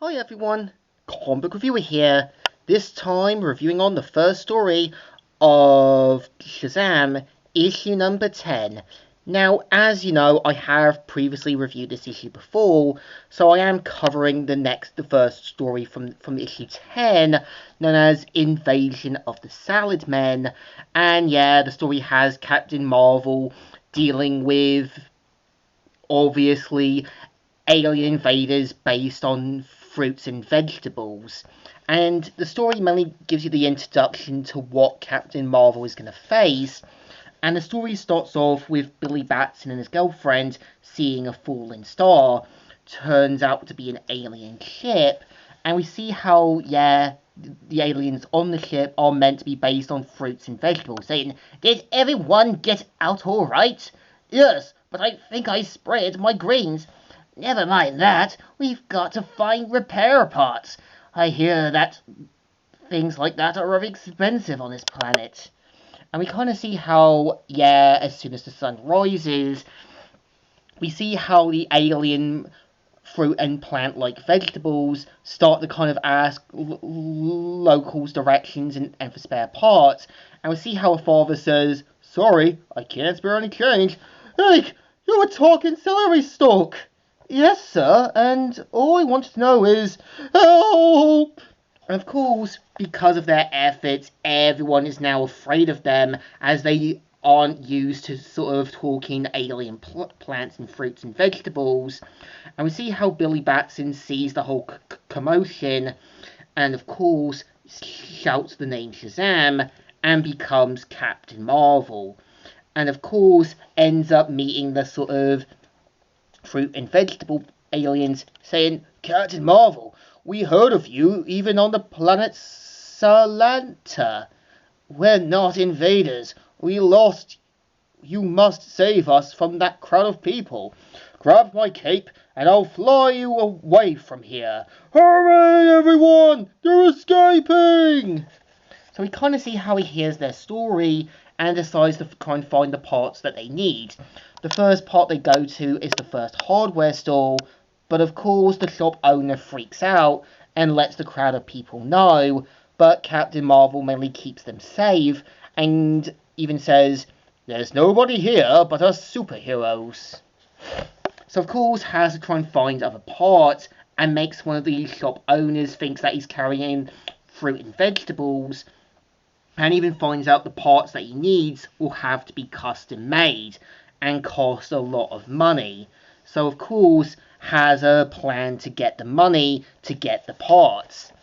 Hi everyone, comic book reviewer here. This time reviewing on the first story of Shazam, issue number 10. Now, as you know, I have previously reviewed this issue before, so I am covering the first story from issue 10, known as Invasion of the Salad Men. And yeah, the story has Captain Marvel dealing with, obviously, alien invaders based on fruits and vegetables. And the story mainly gives you the introduction to what Captain Marvel is going to face. And the story starts off with Billy Batson and his girlfriend seeing a falling star. Turns out to be an alien ship. And we see how, the aliens on the ship are meant to be based on fruits and vegetables, saying, "Did everyone get out all right?" "Yes, but I think I sprayed my greens." "Never mind that. We've got to find repair parts. I hear that things like that are very expensive on this planet." And we kind of see how, as soon as the sun rises, we see how the alien fruit and plant-like vegetables start to kind of ask locals directions and for spare parts. And we see how a father says, "Sorry, I can't spare any change." "Hey, you're a talking celery stalk." "Yes, sir, and all I want to know is help." And of course, because of their efforts, everyone is now afraid of them, as they aren't used to sort of talking alien plants and fruits and vegetables. And we see how Billy Batson sees the whole commotion, and of course shouts the name Shazam and becomes Captain Marvel. And of course ends up meeting the sort of fruit and vegetable aliens, saying, "Captain Marvel, we heard of you even on the planet Salanta. We're not invaders. We lost. You must save us from that crowd of people. Grab my cape and I'll fly you away from here. Hurry, everyone! They're escaping!" So we kind of see how he hears their story and decides to try and find the parts that they need. The first part they go to is the first hardware store, but of course the shop owner freaks out and lets the crowd of people know, but Captain Marvel mainly keeps them safe and even says, "There's nobody here but us superheroes." So of course has to try and find other parts and makes one of these shop owners thinks that he's carrying fruit and vegetables, and even finds out the parts that he needs will have to be custom made and cost a lot of money. So of course has a plan to get the money to get the parts.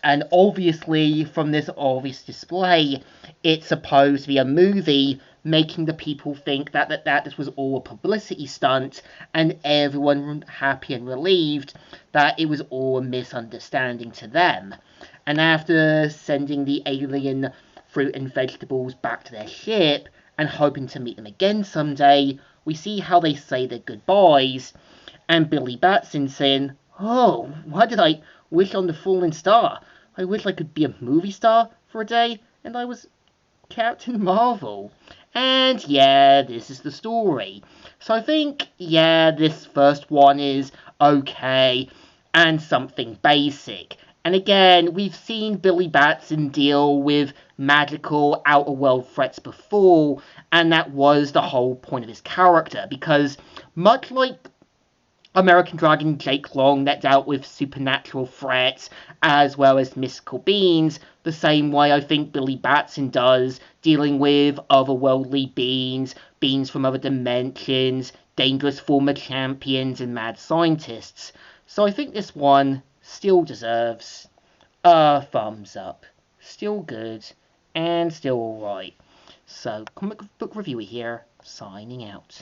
And obviously from this obvious display, it's supposed to be a movie, making the people think that this was all a publicity stunt, and everyone happy and relieved that it was all a misunderstanding to them. And after sending the alien fruit and vegetables back to their ship and hoping to meet them again someday, we see how they say their goodbyes, and Billy Batson saying, "Oh, why did I wish on the falling star? I wish I could be a movie star for a day, and I was Captain Marvel." And this is the story. So I think, this first one is okay and something basic. And again, we've seen Billy Batson deal with magical outer world threats before, and that was the whole point of his character, because much like American Dragon Jake Long that dealt with supernatural threats as well as mystical beings, the same way I think Billy Batson does, dealing with otherworldly beings, beings from other dimensions, dangerous former champions, and mad scientists. So I think this one still deserves a thumbs up. Still good, and still alright. So, comic book reviewer here, signing out.